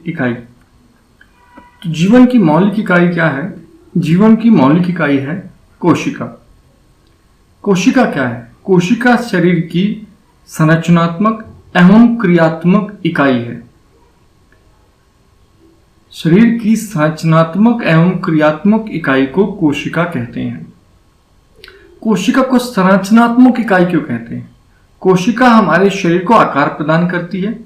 इकाई। तो जीवन की मौलिक इकाई क्या है? जीवन की मौलिक इकाई है कोशिका। कोशिका क्या है? कोशिका शरीर की संरचनात्मक एवं क्रियात्मक इकाई है। शरीर की संरचनात्मक एवं क्रियात्मक इकाई को कोशिका कहते हैं। कोशिका को संरचनात्मक इकाई क्यों कहते हैं? कोशिका हमारे शरीर को आकार प्रदान करती है।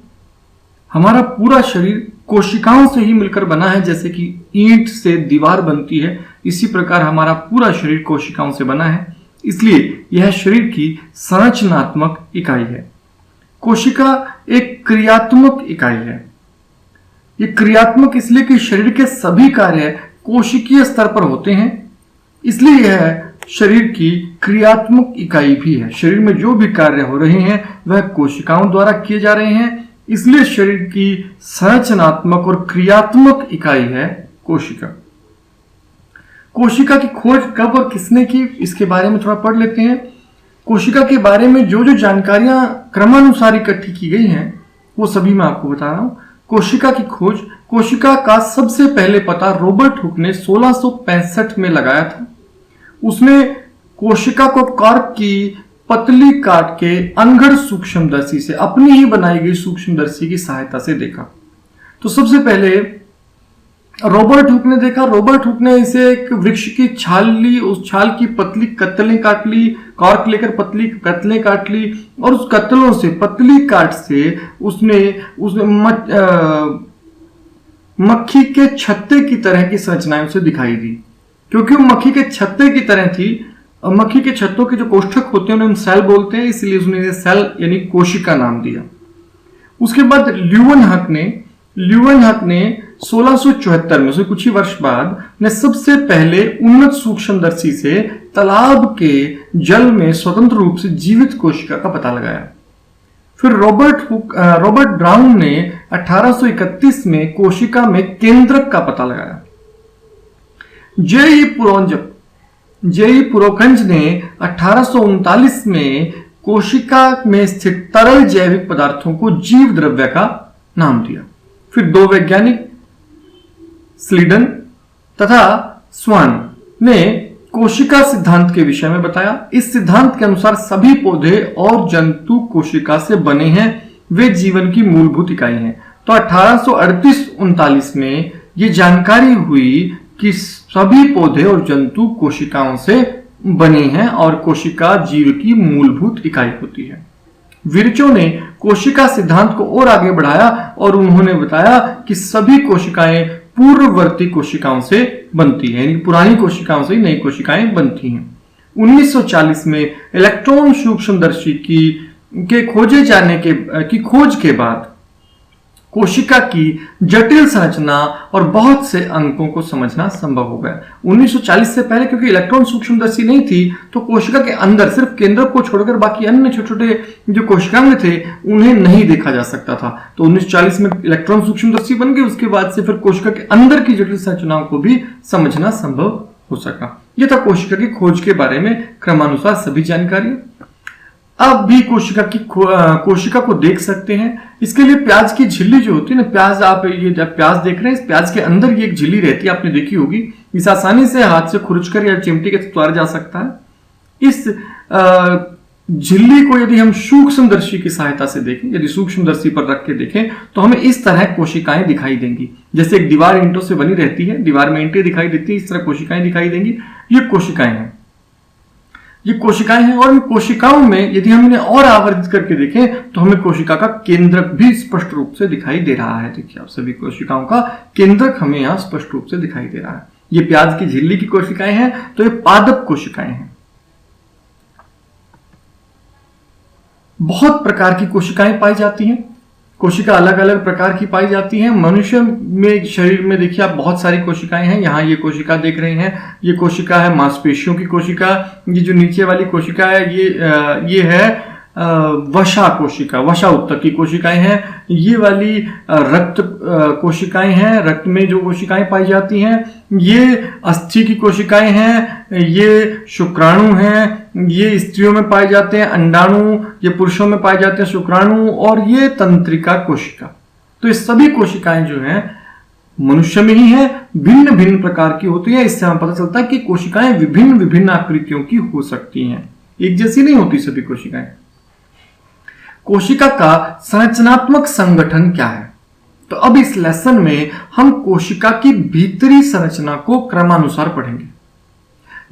हमारा पूरा शरीर कोशिकाओं से ही मिलकर बना है। जैसे कि ईंट से दीवार बनती है, इसी प्रकार हमारा पूरा शरीर कोशिकाओं से बना है, इसलिए यह शरीर की संरचनात्मक इकाई है। कोशिका एक क्रियात्मक इकाई है। ये क्रियात्मक इसलिए कि शरीर के सभी कार्य कोशिकीय स्तर पर होते हैं, इसलिए यह शरीर की क्रियात्मक इकाई भी है। शरीर में जो भी कार्य हो रहे हैं वह कोशिकाओं द्वारा किए जा रहे हैं, इसलिए शरीर की संरचनात्मक और क्रियात्मक इकाई है कोशिका। कोशिका की खोज कब और किसने की, इसके बारे में थोड़ा पढ़ लेते हैं। कोशिका के बारे में जो जो जानकारियां क्रमानुसार इकट्ठी की गई हैं वो सभी मैं आपको बता रहा हूं। कोशिका की खोज, कोशिका का सबसे पहले पता रॉबर्ट हुक ने 1665 में लगाया था। उसने कोशिका को कॉर्क की पतली काट के अनगढ़ सूक्ष्मदर्शी से, अपनी ही बनाई गई सूक्ष्मदर्शी की सहायता से देखा। तो सबसे पहले रॉबर्ट हुक ने देखा। रॉबर्ट हुक ने इसे एक वृक्ष की छाल ली, उस छाल की पतली कतलें काट ली, कॉर्क लेकर पतली कतलें काट ली और उस कतलों से, पतली काट से उसने मक्खी के छत्ते की तरह की संरचनाएं उसे दिखाई दी। क्योंकि वो मक्खी के छत्ते की तरह थी, मक्खी के छत्तों के जो कोष्ठक होते हैं उन्हें हम सेल बोलते हैं, इसलिए उसने सेल यानी कोशिका नाम दिया। उसके बाद ल्यूवेनहक ने 1674 में, उसके कुछ ही वर्ष बाद, ने सबसे पहले उन्नत सूक्ष्मदर्शी से तालाब के जल में स्वतंत्र रूप से जीवित कोशिका का पता लगाया। फिर रॉबर्ट ब्राउन ने 1831 में कोशिका में केंद्रक का पता लगाया। जे.ई. पुरोखंज ने 1839 में कोशिका में स्थित तरल जैविक पदार्थों को जीव द्रव्य का नाम दिया। फिर दो वैज्ञानिक स्लीडन तथा स्वान ने कोशिका सिद्धांत के विषय में बताया। इस सिद्धांत के अनुसार सभी पौधे और जंतु कोशिका से बने हैं, वे जीवन की मूलभूत इकाई हैं। तो 1838-39 में ये जानकारी हुई कि सभी पौधे और जंतु कोशिकाओं से बने हैं और कोशिका जीव की मूलभूत इकाई होती है। विर्चो ने कोशिका सिद्धांत को और आगे बढ़ाया और उन्होंने बताया कि सभी कोशिकाएं पूर्ववर्ती कोशिकाओं से बनती हैं, यानी पुरानी कोशिकाओं से ही नई कोशिकाएं बनती हैं। 1940 में इलेक्ट्रॉन सूक्ष्मदर्शी के खोजे जाने की खोज के बाद कोशिका की जटिल संरचना और बहुत से अंकों को समझना संभव हो गया। 1940 से पहले क्योंकि इलेक्ट्रॉन सूक्ष्मदर्शी नहीं थी, तो कोशिका के अंदर सिर्फ केंद्रक को छोड़कर बाकी अन्य छोटे छोटे जो कोशिकांग थे उन्हें नहीं देखा जा सकता था। तो 1940 में इलेक्ट्रॉन सूक्ष्मदर्शी बन गए। उसके बाद से फिर कोशिका के अंदर की जटिल संरचनाओं को भी समझना संभव हो सका। यह था कोशिका की खोज के बारे में क्रमानुसार सभी जानकारी। अब भी कोशिका को देख सकते हैं। इसके लिए प्याज की झिल्ली जो होती है ना, प्याज, आप ये जब प्याज देख रहे हैं, इस प्याज के अंदर ये एक झिल्ली रहती है, आपने देखी होगी। इस आसानी से हाथ से खुरचकर या चिमटी के उतारा जा सकता है। इस झिल्ली को यदि हम सूक्ष्मदर्शी की सहायता से देखें, यदि सूक्ष्मदर्शी पर रख के देखें, तो हमें इस तरह कोशिकाएं दिखाई देंगी। जैसे एक दीवार ईंटों से बनी रहती है, दीवार में ईंटें दिखाई देती है, इस तरह कोशिकाएं दिखाई देंगी। ये कोशिकाएं हैं, ये कोशिकाएं हैं। और इन कोशिकाओं में यदि हम इन्हें और आवर्धित करके देखें तो हमें कोशिका का केंद्रक भी स्पष्ट रूप से दिखाई दे रहा है। देखिए आप, सभी कोशिकाओं का केंद्रक हमें यहां स्पष्ट रूप से दिखाई दे रहा है। ये प्याज की झिल्ली की कोशिकाएं हैं, तो ये पादप कोशिकाएं हैं। बहुत प्रकार की कोशिकाएं पाई जाती हैं। कोशिका अलग अलग प्रकार की पाई जाती हैं। मनुष्य में शरीर में देखिए आप, बहुत सारी कोशिकाएं हैं। यहाँ ये कोशिका देख रहे हैं, ये कोशिका है मांसपेशियों की कोशिका। ये जो नीचे वाली कोशिका है ये है वसा कोशिका, वसा उत्तक की कोशिकाएं हैं। ये वाली रक्त कोशिकाएं हैं, रक्त में जो कोशिकाएं पाई जाती हैं। ये अस्थि की कोशिकाएं हैं, ये शुक्राणु हैं, ये स्त्रियों में पाए जाते हैं अंडाणु, ये पुरुषों में पाए जाते हैं शुक्राणु, और ये तंत्रिका कोशिका। तो तो ये सभी कोशिकाएं जो हैं मनुष्य में ही है, भिन्न भिन्न प्रकार की होती है। इससे हमें पता चलता है कि कोशिकाएं विभिन्न विभिन्न आकृतियों की हो सकती हैं, एक जैसी नहीं होती सभी कोशिकाएं। कोशिका का संरचनात्मक संगठन क्या है? तो अब इस लेसन में हम कोशिका की भीतरी संरचना को क्रमानुसार पढ़ेंगे।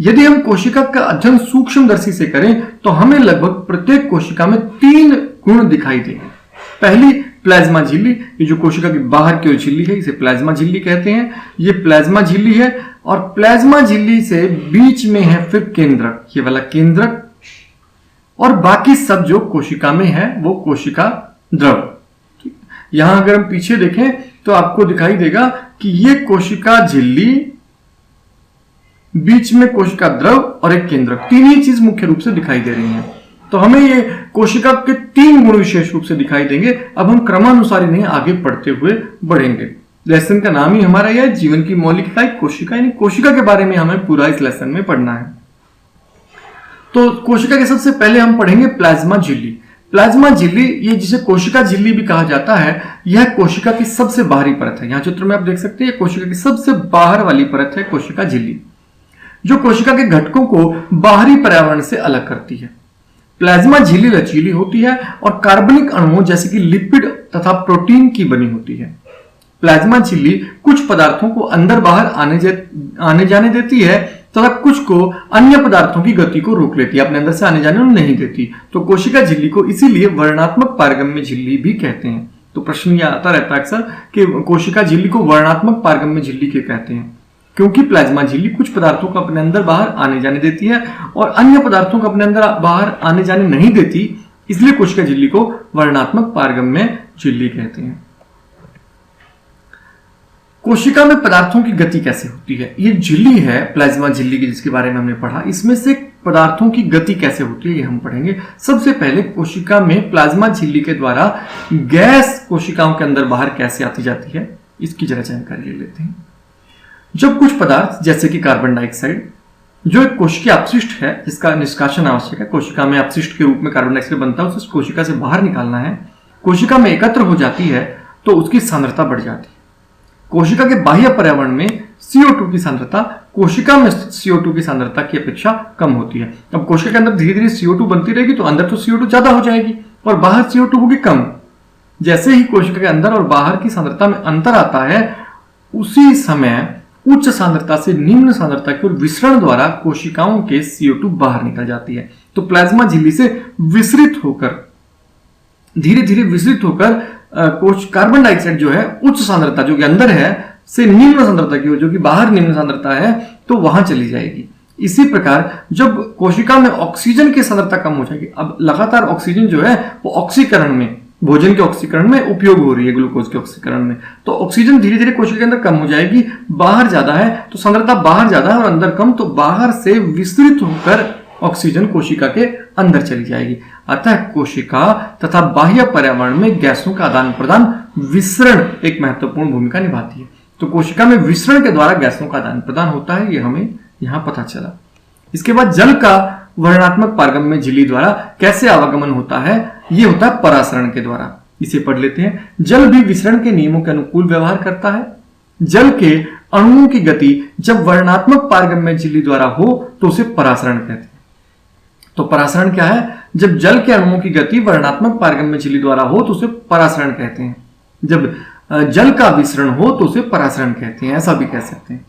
यदि हम कोशिका का अध्ययन सूक्ष्मदर्शी से करें तो हमें लगभग प्रत्येक कोशिका में 3 गुण दिखाई देंगे। पहली प्लाज्मा झिल्ली, ये जो कोशिका की बाहर की ओर झिल्ली है, इसे प्लाज्मा झिल्ली कहते हैं। ये प्लाज्मा झिल्ली है और प्लाज्मा झिल्ली से बीच में है फिर केंद्रक, ये वाला केंद्रक, और बाकी सब जो कोशिका में है वो कोशिका द्रव। यहां अगर हम पीछे देखें तो आपको दिखाई देगा कि ये कोशिका झिल्ली, बीच में कोशिका द्रव और एक केंद्रक, तीन ही चीज मुख्य रूप से दिखाई दे रही हैं। तो हमें ये कोशिका के 3 गुण विशेष रूप से दिखाई देंगे। अब हम क्रमानुसार इन्हें आगे पढ़ते हुए बढ़ेंगे। लेसन का नाम ही हमारा यह है, जीवन की मौलिक इकाई कोशिका, यानी कोशिका के बारे में हमें पूरा इस लेसन में पढ़ना है। तो कोशिका के सबसे पहले हम पढ़ेंगे प्लाज्मा झिल्ली। प्लाज्मा झिल्ली, ये जिसे कोशिका झिल्ली भी कहा जाता है, यह कोशिका की सबसे बाहरी परत है। यहां चित्र में आप देख सकते हैं, कोशिका की सबसे बाहर वाली परत है कोशिका झिल्ली, जो कोशिका के घटकों को बाहरी पर्यावरण से अलग करती है। प्लाज्मा झिल्ली लचीली होती है और कार्बनिक अणुओं जैसे कि लिपिड तथा प्रोटीन की बनी होती है। प्लाज्मा झिल्ली कुछ पदार्थों को अंदर बाहर आने जाने देती है तथा कुछ को अन्य पदार्थों की गति को रोक लेती है, अपने अंदर से आने जाने नहीं देती। तो कोशिका झिल्ली को इसीलिए वर्णात्मक पारगम्य झिल्ली भी कहते हैं। तो प्रश्न यह आता रहता है अक्सर कि कोशिका झिल्ली को वर्णात्मक पारगम्य झिल्ली क्यों कहते हैं? क्योंकि प्लाज्मा झिल्ली कुछ पदार्थों को अपने अंदर बाहर आने जाने देती है और अन्य पदार्थों को अपने अंदर बाहर आने जाने नहीं देती, इसलिए कोशिका झिल्ली को वर्णात्मक पारगम्य झिल्ली कहते हैं। कोशिका में पदार्थों की गति कैसे होती है? ये झिल्ली है प्लाज्मा झिल्ली की, जिसके बारे में हमने पढ़ा। इसमें से पदार्थों की गति कैसे होती है ये हम पढ़ेंगे। सबसे पहले कोशिका में प्लाज्मा झिल्ली के द्वारा गैस कोशिकाओं के अंदर बाहर कैसे आती जाती है, इसकी जरा जानकारी ले लेते हैं। जब कुछ पदार्थ जैसे कि कार्बन डाइऑक्साइड, जो एक कोशिकीय अपशिष्ट है जिसका निष्कासन आवश्यक है, कोशिका में अपशिष्ट के रूप में कार्बन डाइऑक्साइड बनता है, उसे कोशिका से बाहर निकालना है, कोशिका में एकत्र हो जाती है तो उसकी सांद्रता बढ़ जाती है। कोशिका के बाह्य पर्यावरण में CO2 की सांद्रता कोशिका में CO2 की सांद्रता की अपेक्षा कम होती है। अब कोशिका के अंदर धीरे धीरे CO2 बनती रहेगी तो अंदर तो CO2 ज्यादा हो जाएगी और बाहर CO2 होगी कम। जैसे ही कोशिका के अंदर और बाहर की सांद्रता में अंतर आता है, उसी समय उच्च सांद्रता से निम्न सांद्रता की ओर विसरण द्वारा कोशिकाओं के CO2 बाहर निकल जाती है। तो प्लाज्मा झिल्ली से विसरित होकर, धीरे धीरे विसरित होकर कार्बन डाइऑक्साइड जो है उच्च सांद्रता जो कि अंदर है से निम्न सांद्रता की ओर, जो कि बाहर निम्न सांद्रता है, तो वहां चली जाएगी। इसी प्रकार जब कोशिका में ऑक्सीजन की सांद्रता कम हो जाएगी, अब लगातार ऑक्सीजन जो है वो ऑक्सीकरण में, भोजन के ऑक्सीकरण में उपयोग हो रही है, ग्लूकोज के ऑक्सीकरण में, तो ऑक्सीजन धीरे धीरे कोशिका के अंदर कम हो जाएगी। बाहर ज्यादा है तो सांद्रता बाहर ज्यादा है और अंदर कम, तो बाहर से विस्तृत होकर ऑक्सीजन कोशिका के अंदर चली जाएगी। अतः कोशिका तथा बाह्य पर्यावरण में गैसों का आदान प्रदान, विसरण एक महत्वपूर्ण भूमिका निभाती है। तो कोशिका में विसरण के द्वारा गैसों का आदान प्रदान होता है, ये हमें यहां पता चला। इसके बाद जल का वर्णात्मक पारगम्य झिल्ली द्वारा कैसे आवागमन होता है, ये होता है परासरण के द्वारा। इसे पढ़ लेते हैं। जल भी विसरण के नियमों के अनुकूल व्यवहार करता है। जल के अणुओं की गति जब वर्णात्मक पारगम्य झिल्ली द्वारा हो तो उसे परासरण कहते हैं। तो परासरण क्या है? जब जल के अणुओं की गति वर्णात्मक पारगम्य झिल्ली द्वारा हो तो उसे परासरण कहते हैं। जब जल का विसरण हो तो उसे परासरण कहते हैं, ऐसा भी कह सकते हैं।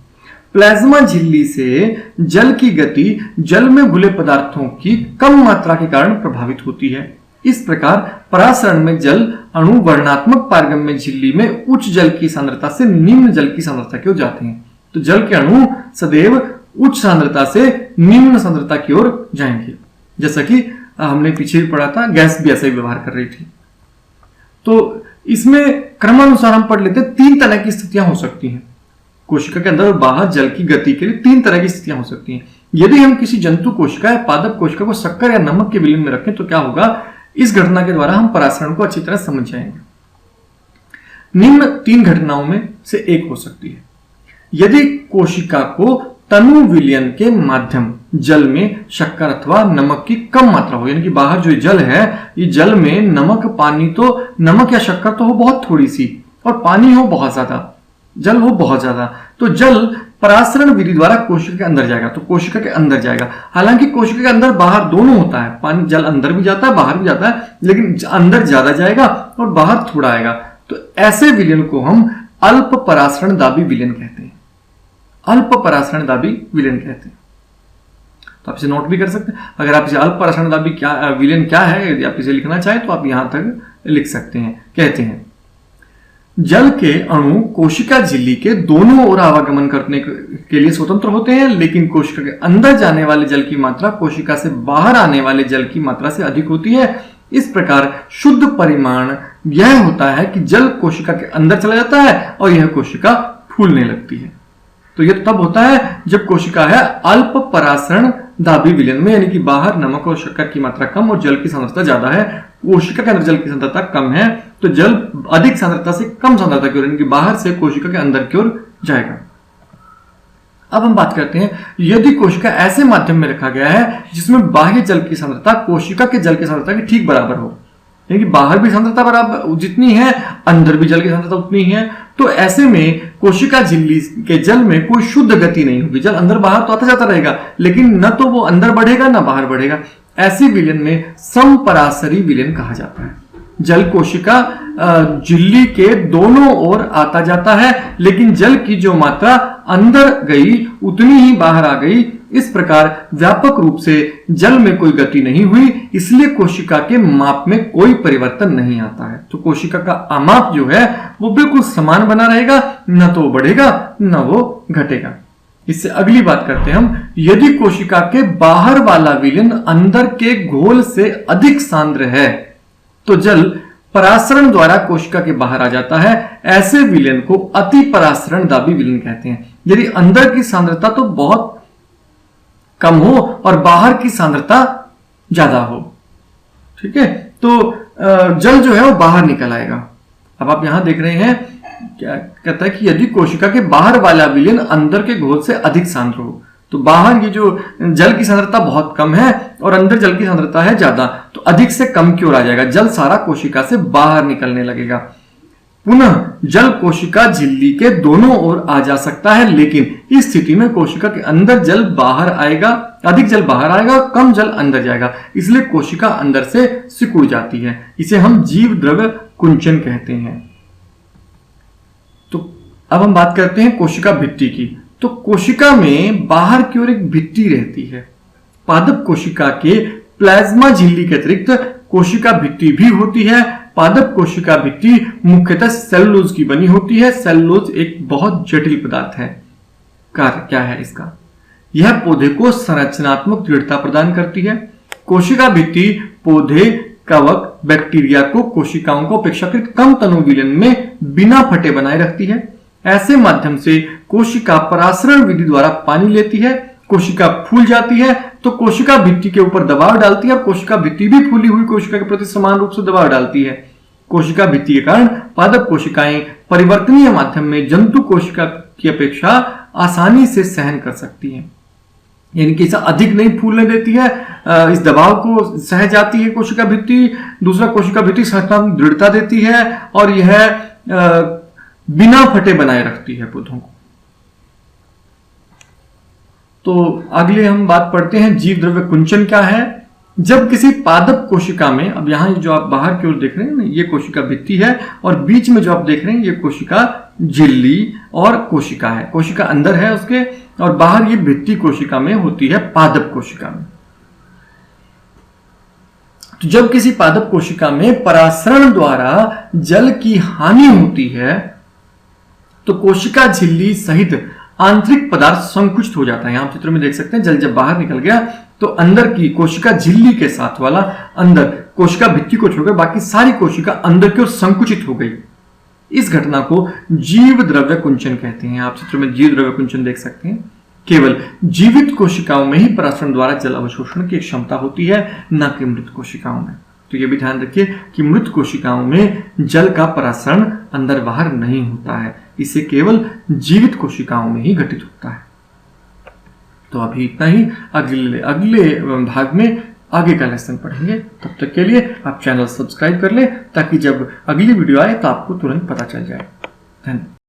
प्लाज्मा झिल्ली से जल की गति जल में घुले पदार्थों की कम मात्रा के कारण प्रभावित होती है। इस प्रकार परासरण में जल अणु वर्णात्मक पारगम्य झिल्ली में उच्च जल की सांद्रता से निम्न जल की सांद्रता की ओर जाते हैं। तो जल के अणु सदैव उच्च सांद्रता से निम्न सांद्रता की ओर जाएंगे, जैसा कि हमने पीछे भी पढ़ा था, गैस भी ऐसा ही व्यवहार कर रही थी। तो इसमें क्रमानुसार हम पढ़ लेते हैं। 3 तरह की स्थितियां हो सकती हैं कोशिका के अंदर और बाहर जल की गति के लिए। 3 तरह की स्थितियां हो सकती हैं। यदि हम किसी जंतु कोशिका या पादप कोशिका को शक्कर या नमक के विलयन में रखें तो क्या होगा, इस घटना के द्वारा हम परासरण को अच्छी तरह समझ जाएंगे। निम्न 3 घटनाओं में से एक हो सकती है। यदि कोशिका को तनु विलयन के माध्यम जल में शक्कर अथवा नमक की कम मात्रा हो, यानी कि बाहर जो जल है, ये जल में नमक, पानी तो नमक या शक्कर तो हो बहुत थोड़ी सी, और पानी हो बहुत ज्यादा, जल हो बहुत ज्यादा, तो जल परासरण विधि द्वारा कोशिका के अंदर जाएगा, तो कोशिका के अंदर जाएगा। हालांकि कोशिका के अंदर बाहर दोनों होता है, पानी जल अंदर भी जाता है बाहर भी जाता है, लेकिन अंदर ज्यादा जाएगा और बाहर थोड़ा आएगा। तो ऐसे विलयन को हम अल्प परासरण दाबी विलयन कहते हैं, अल्प परासरण दाबी विलयन कहते हैं। तो आप इसे नोट भी कर सकते हैं। अगर आप इसे अल्प परासरण दाबी क्या विलयन क्या है, यदि आप इसे लिखना चाहें तो आप यहां तक लिख सकते हैं। कहते हैं जल के अणु कोशिका झिल्ली के दोनों ओर आवागमन करने के लिए स्वतंत्र होते हैं, लेकिन कोशिका के अंदर जाने वाले जल की मात्रा कोशिका से बाहर आने वाले जल की मात्रा से अधिक होती है। इस प्रकार शुद्ध परिमाण यह होता है कि जल कोशिका के अंदर चला जाता है और यह कोशिका फूलने लगती है। तो यह तब होता है जब कोशिका है अल्प परासरण दाबी विलयन में, यानी कि बाहर नमक और शक्कर की मात्रा कम और जल की सांद्रता ज्यादा है, कोशिका के अंदर जल की सांद्रता कम है, तो जल अधिक सांद्रता से कम सांद्रता की ओर, यानी कि बाहर से कोशिका के अंदर की ओर जाएगा। अब हम बात करते हैं यदि कोशिका ऐसे माध्यम में रखा गया है जिसमें बाह्य जल की सांद्रता कोशिका के जल की सांद्रता के ठीक बराबर हो, यानी कि बाहर भी सांद्रता बराबर जितनी है अंदर भी जल की सांद्रता उतनी है, तो ऐसे में कोशिका झिल्ली के जल में कोई शुद्ध गति नहीं होगी। जल अंदर बाहर तो आता जाता रहेगा, लेकिन न तो वो अंदर बढ़ेगा न बाहर बढ़ेगा। ऐसी विलयन में समपरासरी विलयन कहा जाता है। जल कोशिका झिल्ली के दोनों ओर आता जाता है, लेकिन जल की जो मात्रा अंदर गई उतनी ही बाहर आ गई। इस प्रकार व्यापक रूप से जल में कोई गति नहीं हुई, इसलिए कोशिका के माप में कोई परिवर्तन नहीं आता है। तो कोशिका का आमाप जो है वो बिल्कुल समान बना रहेगा, न तो बढ़ेगा न वो घटेगा। इससे अगली बात करते हैं हम, यदि कोशिका के बाहर वाला विलयन अंदर के घोल से अधिक सांद्र है तो जल परासरण द्वारा कोशिका के बाहर आ जाता है। ऐसे विलयन को अति परासरण दाबी विलयन कहते हैं। यदि अंदर की सांद्रता तो बहुत कम हो और बाहर की सांद्रता ज्यादा हो, ठीक है, तो जल जो है वो बाहर निकल आएगा। अब आप यहां देख रहे हैं क्या कहता है कि यदि कोशिका के बाहर वाला विलयन अंदर के घोल से अधिक सांद्र हो, तो बाहर ये जो जल की सांद्रता बहुत कम है और अंदर जल की सांद्रता है ज्यादा, तो अधिक से कम की ओर आ जाएगा, जल सारा कोशिका से बाहर निकलने लगेगा। पुनः जल कोशिका झिल्ली के दोनों ओर आ जा सकता है, लेकिन इस स्थिति में कोशिका के अंदर जल बाहर आएगा, अधिक जल बाहर आएगा, कम जल अंदर जाएगा, इसलिए कोशिका अंदर से सिकुड़ जाती है। इसे हम जीव द्रव्य कुंचन कहते हैं। तो अब हम बात करते हैं कोशिका भित्ति की। तो कोशिका में बाहर की ओर एक भित्ति रहती है। पादप कोशिका के प्लाज्मा झिल्ली के अतिरिक्त कोशिका भित्ति भी होती है। पादप कोशिका भित्ति मुख्यतः सेलुलोज की बनी होती है। सेलुलोज एक बहुत जटिल पदार्थ है। कार्य क्या है इसका? यह पौधे को संरचनात्मक दृढ़ता प्रदान करती है। कोशिका भित्ति पौधे, कवक, बैक्टीरिया को कोशिकाओं को अपेक्षाकृत कम तनु विलयन में बिना फटे बनाए रखती है। ऐसे माध्यम से कोशिका परासरण विधि द्वारा पानी लेती है। कोशिका फूल जाती है तो कोशिका भित्ति के ऊपर दबाव डालती है और कोशिका भित्ति भी फूली हुई कोशिका के प्रति समान रूप से दबाव डालती है। कोशिका भित्ति के कारण पादप कोशिकाएं परिवर्तनीय माध्यम में जंतु कोशिका की अपेक्षा आसानी से सहन कर सकती हैं, यानी कि इसे अधिक नहीं फूलने देती है, इस दबाव को सह जाती है कोशिका भित्ति। दूसरा, कोशिका भित्ति संरचनात्मक दृढ़ता देती है और यह बिना फटे बनाए रखती है पौधों को। तो अगले हम बात पढ़ते हैं जीव द्रव्य कुंचन क्या है। जब किसी पादप कोशिका में, अब यहां जो आप बाहर की ओर देख रहे हैं ना, ये कोशिका भित्ति है और बीच में जो आप देख रहे हैं ये कोशिका झिल्ली और कोशिका है। कोशिका अंदर है उसके और बाहर ये भित्ति कोशिका में होती है, पादप कोशिका में। तो जब किसी पादप कोशिका में परासरण द्वारा जल की हानि होती है तो कोशिका झिल्ली सहित आंतरिक पदार्थ संकुचित हो जाता है। यहां चित्र में देख सकते हैं, जल जब बाहर निकल गया तो अंदर की कोशिका झिल्ली के साथ वाला अंदर कोशिका भित्ति को छोड़कर बाकी सारी कोशिका अंदर की ओर संकुचित हो गई। इस घटना को जीव द्रव्य कुंचन कहते हैं। आप चित्र में जीव द्रव्य कुंचन देख सकते हैं। केवल जीवित कोशिकाओं में ही परासरण द्वारा जल अवशोषण की क्षमता होती है, न कि मृत कोशिकाओं में। तो यह भी ध्यान रखिए कि मृत कोशिकाओं में जल का परासरण अंदर बाहर नहीं होता है, इसे केवल जीवित कोशिकाओं में ही घटित होता है। तो अभी इतना ही, अगले भाग में आगे का लेसन पढ़ेंगे। तब तक के लिए आप चैनल सब्सक्राइब कर लें ताकि जब अगली वीडियो आए तो आपको तुरंत पता चल जाए। धन्यवाद।